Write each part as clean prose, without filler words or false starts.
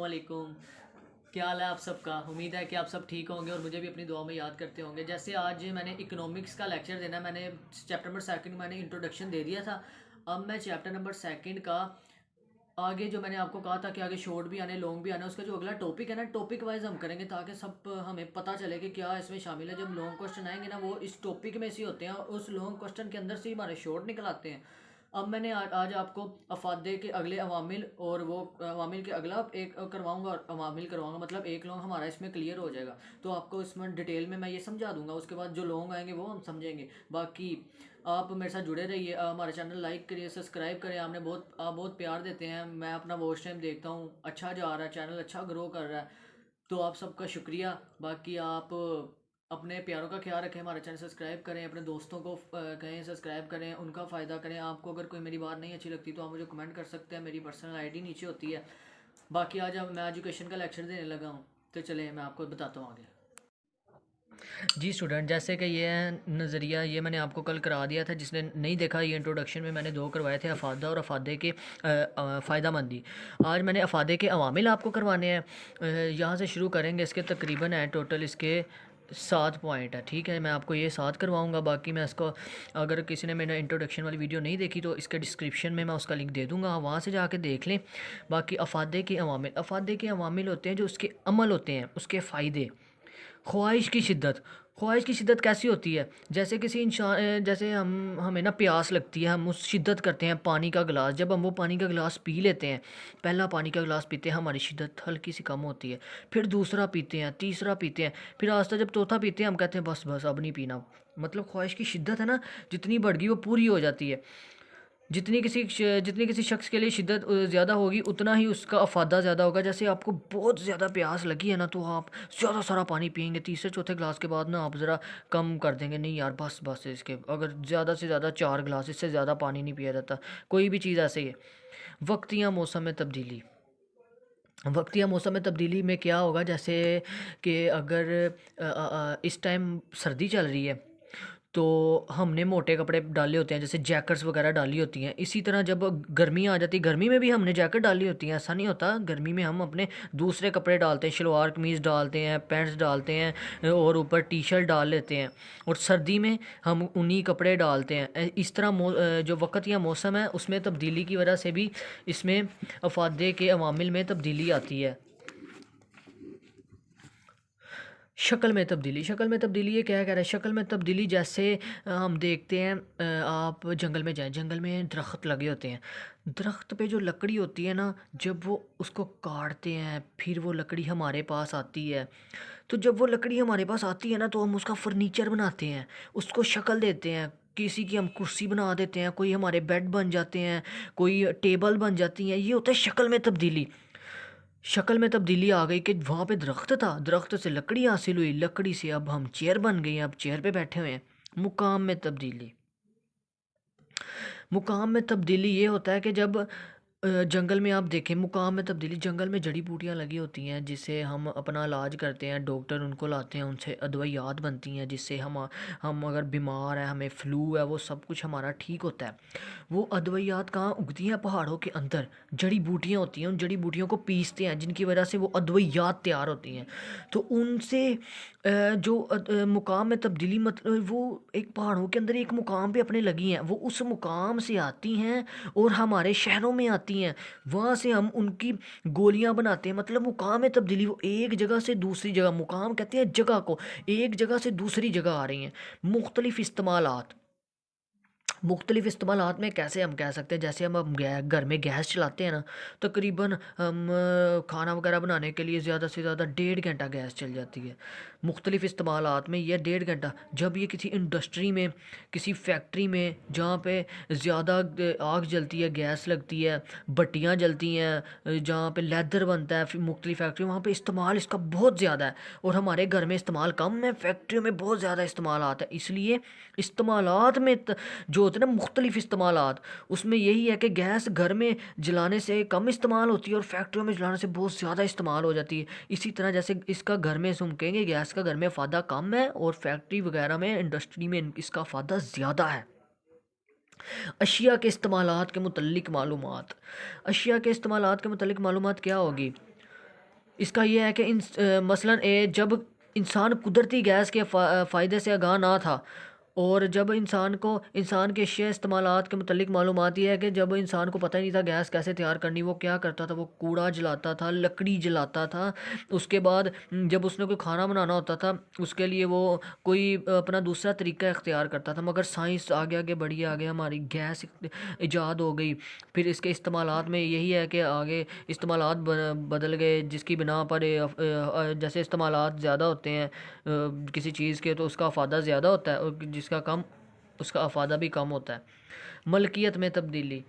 वालेकुम। क्या हाल है आप सबका? उम्मीद है कि आप सब ठीक होंगे और मुझे भी अपनी दुआ में याद करते होंगे। जैसे आज मैंने इकोनॉमिक्स का लेक्चर देना, मैंने चैप्टर नंबर सेकंड मैंने इंट्रोडक्शन दे दिया था। अब मैं चैप्टर नंबर सेकंड का आगे जो मैंने आपको कहा था कि आगे शॉर्ट भी आने लॉन्ग भी आने, उसका जो अगला टॉपिक है ना, टॉपिक वाइज हम करेंगे ताकि सब हमें पता चले कि क्या इसमें शामिल है। जब लॉन्ग क्वेश्चन आएंगे ना, वो इस टॉपिक में से ही होते हैं और उस लॉन्ग क्वेश्चन के अंदर से ही हमारे शॉर्ट निकल आते हैं। अब मैंने आज आपको अफादे के अगले अवामिल और वो अवामिल के अगला एक करवाऊंगा और अवामिल करवाऊंगा, मतलब एक लॉन्ग हमारा इसमें क्लियर हो जाएगा। तो आपको इसमें डिटेल में मैं ये समझा दूंगा, उसके बाद जो लॉन्ग आएंगे वो हम समझेंगे। बाकी आप मेरे साथ जुड़े रहिए, हमारे चैनल लाइक करिए, सब्सक्राइब करें। आप बहुत प्यार देते हैं, मैं अपना वॉच टाइम देखता हूँ, अच्छा जा रहा है, चैनल अच्छा ग्रो कर रहा है, तो आप सबका शुक्रिया। बाकी आप अपने प्यारों का ख्याल रखें, हमारा चैनल सब्सक्राइब करें, अपने दोस्तों को कहें सब्सक्राइब करें, उनका फ़ायदा करें। आपको अगर कोई मेरी बात नहीं अच्छी लगती तो आप मुझे कमेंट कर सकते हैं, मेरी पर्सनल आईडी नीचे होती है। बाकी आज अब मैं एजुकेशन का लेक्चर देने लगा हूँ, तो चले मैं आपको बताता हूँ आगे। जी स्टूडेंट, जैसे कि ये नज़रिया ये मैंने आपको कल करा दिया था, जिसने नहीं देखा ये इंट्रोडक्शन में मैंने दो करवाए थे, अफादा और अफादे के फ़ायदामंदी। आज मैंने अफादे के अवामिल आपको करवाने हैं। यहाँ से शुरू करेंगे, इसके तकरीबन है टोटल इसके 7 पॉइंट है, ठीक है। मैं आपको ये 7 करवाऊँगा, बाकी मैं इसको अगर किसी ने मेरा इंट्रोडक्शन वाली वीडियो नहीं देखी तो इसके डिस्क्रिप्शन में मैं उसका लिंक दे दूँगा, वहाँ से जाके देख लें। बाकी अफादे के अवामिल होते हैं जो उसके अमल होते हैं, उसके फ़ायदे। ख्वाहिश की शिद्दत कैसी होती है? जैसे किसी इंसान जैसे हमें ना प्यास लगती है, हम उस शिद्दत करते हैं पानी का गिलास। जब हम वो पानी का गिलास पी लेते हैं, पहला पानी का गिलास पीते हैं, हमारी शिद्दत हल्की सी कम होती है। फिर दूसरा पीते हैं, तीसरा पीते हैं, फिर आस्ता जब चौथा पीते हैं हम कहते हैं बस बस अब नहीं पीना। मतलब ख्वाहिश की शिद्दत है ना, जितनी बढ़ गई वो पूरी हो जाती है। जितनी किसी शख्स के लिए शिद्दत ज़्यादा होगी, उतना ही उसका अफादा ज़्यादा होगा। जैसे आपको बहुत ज़्यादा प्यास लगी है ना, तो आप ज़्यादा सारा पानी पिएंगे, तीसरे चौथे गिलास के बाद ना आप ज़रा कम कर देंगे, नहीं यार बस बस इसके अगर ज़्यादा से ज़्यादा 4 गिलास, इससे ज़्यादा पानी नहीं पिया जाता। कोई भी चीज़ ऐसे ही है। वक्त या मौसम में तब्दीली। वक्त या मौसम में तब्दीली में क्या होगा, जैसे कि अगर इस टाइम सर्दी चल रही है तो हमने मोटे कपड़े डाले होते हैं, जैसे जैकेट्स वगैरह डाली होती हैं। इसी तरह जब गर्मी आ जाती है, गर्मी में भी हमने जैकेट डाली होती हैं, ऐसा नहीं होता। गर्मी में हम अपने दूसरे कपड़े डालते हैं, शलवार कमीज़ डालते हैं, पैंट्स डालते हैं और ऊपर टी शर्ट डाल लेते हैं। और सर्दी में हम उन्हीं कपड़े डालते हैं। इस तरह जो वक्त या मौसम है उसमें तब्दीली की वजह से भी इसमें अफादे के अवामिल में तब्दीली आती है। शक्ल में तब्दीली ये क्या कह रहा है? शक्ल में तब्दीली जैसे हम देखते हैं, आप जंगल में जाएं, जंगल में दरख्त लगे होते हैं। दरख्त पे जो लकड़ी होती है ना, जब वो उसको काटते हैं फिर वो लकड़ी हमारे पास आती है। तो जब वो लकड़ी हमारे पास आती है ना, तो हम उसका फर्नीचर बनाते हैं, उसको शक्ल देते हैं। किसी की हम कुर्सी बना देते हैं, कोई हमारे बेड बन जाते हैं, कोई टेबल बन जाती हैं। ये होता है शक्ल में तब्दीली। शक्ल में तब्दीली आ गई कि वहाँ पे दरख्त था, दरख्त से लकड़ी हासिल हुई, लकड़ी से अब हम चेयर बन गए हैं, अब चेयर पे बैठे हुए हैं। मुकाम में तब्दीली। मुकाम में तब्दीली ये होता है कि जब जंगल में आप देखें, मुकाम में तब्दीली, जंगल में जड़ी बूटियाँ लगी होती हैं जिससे हम अपना इलाज करते हैं, डॉक्टर उनको लाते हैं, उनसे अदवाइयात बनती हैं जिससे हम अगर बीमार हैं, हमें फ्लू है, वो सब कुछ हमारा ठीक होता है। वो अदवियात कहाँ उगती हैं? पहाड़ों के अंदर जड़ी बूटियाँ होती हैं, उन जड़ी बूटियों को पीसते हैं जिनकी वजह से वो अदवियात तैयार होती हैं। तो उनसे जो मुकाम में तब्दीली, मतलब वो एक पहाड़ों के अंदर एक मुकाम पे अपने लगी हैं, वो उस मुकाम से आती हैं और हमारे शहरों में आती हैं। वहाँ से हम उनकी गोलियाँ बनाते हैं। मतलब मुकाम में तब्दीली, वो एक जगह से दूसरी जगह, मुकाम कहते हैं जगह को, एक जगह से दूसरी जगह आ रही हैं। मुख्तलिफ इस्तेमालात। मुख्तलिफ़ इस्तेमालात में कैसे हम कह सकते हैं, जैसे हम घर में गैस चलाते हैं ना, तकरीबन हम खाना वगैरह बनाने के लिए ज़्यादा से ज़्यादा 1.5 घंटा गैस चल जाती है। मुख्तलिफ़ इस्तेमालात में यह 1.5 घंटा, जब ये किसी इंडस्ट्री में, किसी फैक्ट्री में जहाँ पे ज़्यादा आग जलती है, गैस लगती है, भट्टियाँ जलती हैं, जहाँ पे लेदर बनता है, फिर मुख्तलिफ़ फैक्ट्री, वहाँ पे इस्तेमाल इसका बहुत ज़्यादा है। और हमारे घर में इस्तेमाल कम है, फैक्ट्रियों में बहुत ज़्यादा इस्तेमाल आता है। इसलिए इस्तेमालात में जो होते हैं ना मुख्तलिफ़ इस्तेमालात, उसमें यही है कि गैस घर में जलाने से कम इस्तेमाल होती है और फैक्ट्रियों में जलाने से बहुत ज़्यादा इस्तेमाल हो जाती है। इसी तरह जैसे इसका घर में हम कहेंगे गैस का घर में फ़ायदा कम है और फैक्ट्री वगैरह में, इंडस्ट्री में इसका फ़ायदा ज़्यादा है। अशिया के इस्तेमालात के मुतल्लिक मालूमात। अशिया के इस्तेमालात के मुतल्लिक मालूमात क्या होगी? इसका ये है कि मसलन जब इंसान कुदरती गैस के फ़ायदे से आगाह ना था, और जब इंसान के शे इस्तेमालात के मुतल्लिक मालूमात ये है कि जब इंसान को पता ही नहीं था गैस कैसे तैयार करनी, वो क्या करता था, वो कूड़ा जलाता था, लकड़ी जलाता था। उसके बाद जब उसने कोई खाना बनाना होता था उसके लिए वो कोई अपना दूसरा तरीका इख्तियार करता था। मगर साइंस आगे आगे बढ़ी, आगे हमारी गैस ईजाद हो गई। फिर इसके इस्तेमालात में यही है कि आगे इस्तेमालात बदल गए, जिसकी बिना पर जैसे इस्तेमालात ज़्यादा होते हैं किसी चीज़ के, तो उसका अफादा ज़्यादा होता है, और जिसका कम उसका अफादा भी कम होता है। मलकियत में तब्दीली।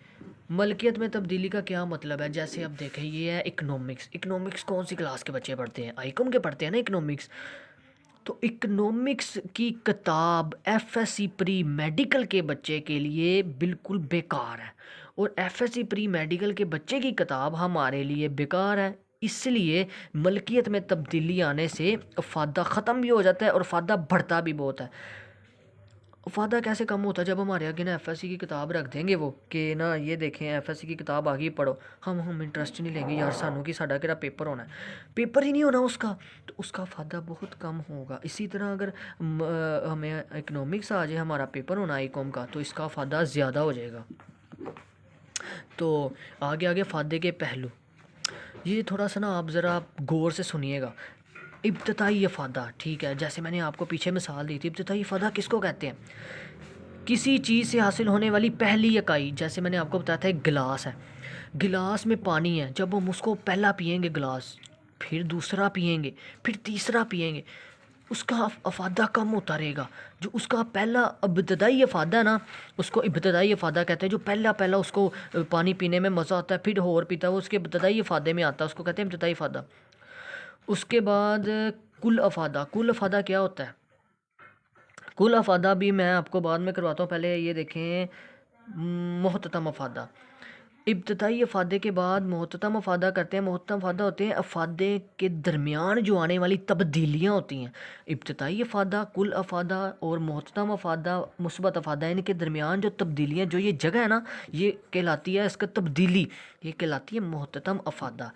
मलकियत में तब्दीली का क्या मतलब है? जैसे अब देखें, ये है इकनॉमिक्स। इकनॉमिक्स कौन सी क्लास के बच्चे पढ़ते हैं? आईकॉम के पढ़ते हैं ना इकनॉमिक्स। तो इकनॉमिक्स की किताब एफएससी प्री मेडिकल के बच्चे के लिए बिल्कुल बेकार है, और एफएससी प्री मेडिकल के बच्चे की किताब हमारे लिए बेकार है। इसलिए मलकियत में तब्दीली आने से फ़ायदा ख़त्म भी हो जाता है और फ़ायदा बढ़ता भी बहुत है। फ़ायदा कैसे कम होता है? जब हमारे आगे ना एफएससी की किताब रख देंगे वो कि ना ये देखें एफएससी की किताब आगे पढ़ो, हम इंटरेस्ट नहीं लेंगे यार, सानू कि साडा केड़ा पेपर होना है, पेपर ही नहीं होना उसका, तो उसका फ़ायदा बहुत कम होगा। इसी तरह अगर हमें इकनॉमिक्स आ जाए, हमारा पेपर होना आईकॉम का, तो इसका फ़ायदा ज़्यादा हो जाएगा। तो आगे आगे फ़ायदे के पहलू, ये थोड़ा सा ना आप ज़रा गौर से सुनिएगा। इब्तदाई अफादा, ठीक है, जैसे मैंने आपको पीछे मिसाल दी थी, इब्तदाई अफादा किसको कहते हैं? किसी चीज़ से हासिल होने वाली पहली इकाई। जैसे मैंने आपको बताया था एक गिलास है, गिलास में पानी है, जब हम उसको पहला पियेंगे गिलास, फिर दूसरा पियेंगे, फिर तीसरा पियेंगे, उसका अफादा कम होता रहेगा। जो उसका पहला इब्तदाई अफादा है ना, उसको इब्तदाई अफादा कहते हैं। जो पहला पहला उसको पानी पीने में मज़ा आता है, फिर और पीता है, वो उसके इब्तदाई अफादे में आता है, उसको कहते हैं इब्तदाई अफादा। उसके बाद कुल अफादा। कुल अफादा क्या होता है? कुल अफादा भी मैं आपको बाद में करवाता हूँ, पहले ये देखें मुहततम अफादा। इब्तदाई अफादे के बाद मुहततम अफादा करते हैं। मुहततम अफादा होते हैं अफादे के दरमियान जो आने वाली तब्दीलियाँ होती हैं। इब्तदाई अफादा, कुल अफादा और मुहततम अफादा, मुस्बत अफादा, इनके दरमियान जो तब्दीलियाँ, जो ये जगह है ना, ये कहलाती है इसका तब्दीली, ये कहलाती है मुहततम अफादा।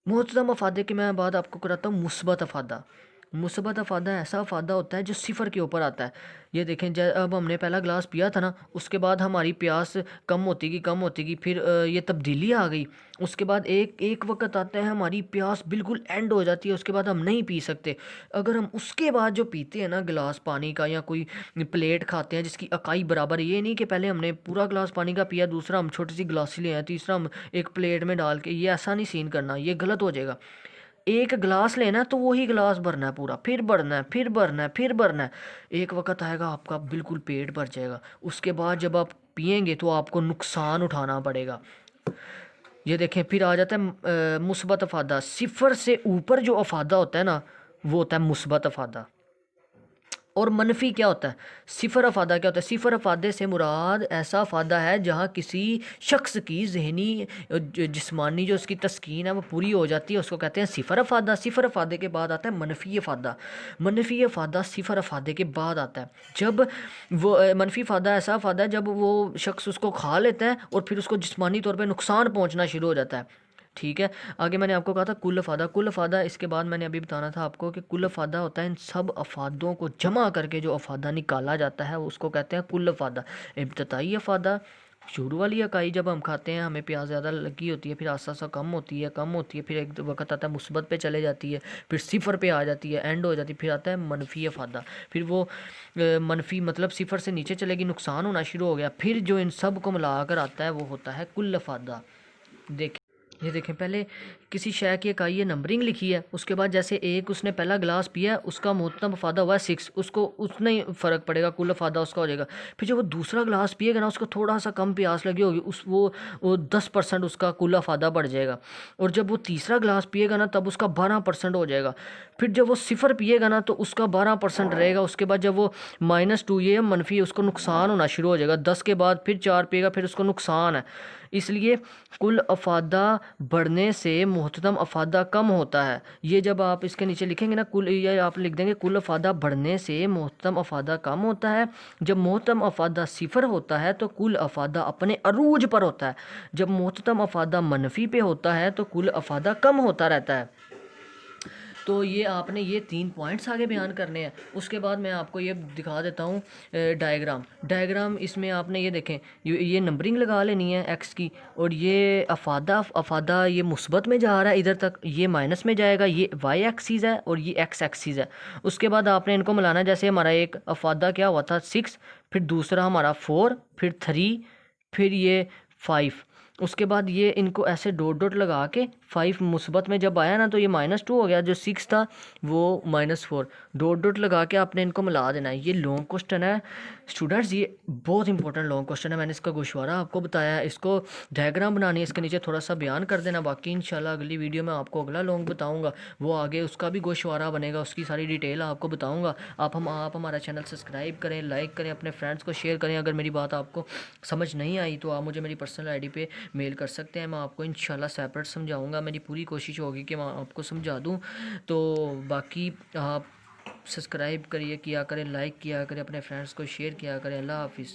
मुहततम अफादे की मैं बात आपको कराता हूँ मुस्बत अफादा। मुस्बत अफादा ऐसा अफादा होता है जो सिफ़र के ऊपर आता है। ये देखें, अब हमने पहला गिलास पिया था ना, उसके बाद हमारी प्यास कम होती गई, कम होती गई, फिर ये तब्दीली आ गई। उसके बाद एक एक वक्त आता है हमारी प्यास बिल्कुल एंड हो जाती है, उसके बाद हम नहीं पी सकते। अगर हम उसके बाद जो पीते हैं ना गिलास पानी का, या कोई प्लेट खाते हैं जिसकी इकाई बराबर, ये नहीं कि पहले हमने पूरा गिलास पानी का पिया, दूसरा हम छोटी सी गिलासी ले आए, तीसरा हम एक प्लेट में डाल के, ये ऐसा नहीं सीन करना, ये गलत हो जाएगा। एक गिलास लेना है तो वही गिलास भरना है पूरा, फिर भरना है, फिर भरना है, फिर भरना है। एक वक्त आएगा आपका बिल्कुल पेट भर जाएगा, उसके बाद जब आप पिएंगे तो आपको नुकसान उठाना पड़ेगा। ये देखें, फिर आ जाता है मुस्बत अफादा। सिफर से ऊपर जो अफादा होता है ना, वो होता है मुस्बत अफादा। और मनफी क्या होता है? सिफर अफादा क्या होता है? सिफर अफादे से मुराद ऐसा अफादा है जहाँ किसी शख्स की जहनी जिस्मानी जो उसकी तस्कीन है वो पूरी हो जाती है, उसको कहते हैं सिफर अफादा। सिफर अफादे के बाद आता है मनफी अफादा। मनफी अफादा सिफर अफादे के बाद आता है। जब वो मनफी अफादा ऐसा अफादा है जब वो शख्स उसको खा लेता है और फिर उसको जिस्मानी तौर पर नुकसान पहुँचना शुरू हो जाता है। ठीक है, आगे मैंने आपको कहा था कुल अफादा। कुल अफादा इसके बाद मैंने अभी बताना था आपको कि कुल अफादा होता है इन सब अफादों को जमा करके जो अफादा निकाला जाता है उसको कहते हैं कुल अफादा। इब्तदाई अफादा, शुरू वाली इकाई, जब हम खाते हैं हमें प्यास ज़्यादा लगी होती है, फिर आस्ता आस्ता कम होती है, कम होती है, फिर एक वक्त आता है मुस्बत पे चले जाती है, फिर सिफर पे आ जाती है, एंड हो जाती है, फिर आता है मनफी अफादा। फिर वो मनफी मतलब सिफर से नीचे चलेगी, नुकसान होना शुरू हो गया, फिर जो इन सब को मिलाकर आता है वो होता है कुल अफादा। देखें, ये देखें, पहले किसी शय की इकाई ये नंबरिंग लिखी है, उसके बाद जैसे एक उसने पहला गिलास पिया, उसका मुहतम अफादा हुआ है 6, उसको उतना ही फ़र्क पड़ेगा, कुल अफादा उसका हो जाएगा। फिर जब वो दूसरा गिलास पिएगा ना, उसको थोड़ा सा कम प्यास लगी होगी, वो 10% उसका कुल अफादा बढ़ जाएगा। और जब वो तीसरा गिलास पिएगा ना, तब उसका 12% हो जाएगा। फिर जब वो सिफर पिएगा ना, तो उसका 12% रहेगा। उसके बाद जब वो -2, ये मनफी, उसको नुकसान होना शुरू हो जाएगा। 10 के बाद फिर 4 पिएगा, फिर उसको नुकसान है। इसलिए कुल अफादा बढ़ने से मुहततम अफादा कम होता है। ये जब आप इसके नीचे लिखेंगे ना, कुल, ये आप लिख देंगे कुल अफादा बढ़ने से मुहततम अफादा कम होता है। जब मुहततम अफादा सिफर होता है तो कुल अफादा अपने अरूज पर होता है। जब मुहततम अफादा मनफी पे होता है तो कुल अफादा कम होता रहता है। तो ये आपने ये 3 पॉइंट्स आगे बयान करने हैं। उसके बाद मैं आपको ये दिखा देता हूँ डायग्राम। इसमें आपने ये देखें, ये नंबरिंग लगा लेनी है एक्स की, और ये अफादा ये मुस्बत में जा रहा है इधर तक, ये माइनस में जाएगा, ये वाई एक्सिस है और ये एक्स एक्सिस है। उसके बाद आपने इनको मिलाना है। जैसे हमारा एक अफादा क्या हुआ था 6, फिर दूसरा हमारा 4, फिर 3, फिर ये 5। उसके बाद ये इनको ऐसे डॉट डॉट लगा के 5 मुस्बत में जब आया ना तो ये -2 हो गया, जो 6 था वो -4। डॉट डॉट लगा के आपने इनको मिला देना है। ये लॉन्ग क्वेश्चन है स्टूडेंट्स, ये बहुत इंपॉर्टेंट लॉन्ग क्वेश्चन है। मैंने इसका गोशवारा आपको बताया है, इसको डायग्राम बनानी है, इसके नीचे थोड़ा सा बयान कर देना। बाकी इंशाल्लाह अगली वीडियो में आपको अगला लॉन्ग बताऊँगा, वो आगे उसका भी गोशवारा बनेगा, उसकी सारी डिटेल आपको बताऊँगा। आप हमारा चैनल सब्सक्राइब करें, लाइक करें, अपने फ्रेंड्स को शेयर करें। अगर मेरी बात आपको समझ नहीं आई तो आप मुझे मेरी पर्सनल आईडी पे मेल कर सकते हैं, मैं आपको इंशाल्लाह सेपरेट समझाऊंगा। मेरी पूरी कोशिश होगी कि मैं आपको समझा दूं। तो बाकी आप सब्सक्राइब किया करें, लाइक किया करें, अपने फ्रेंड्स को शेयर किया करें। अल्लाह हाफिज़।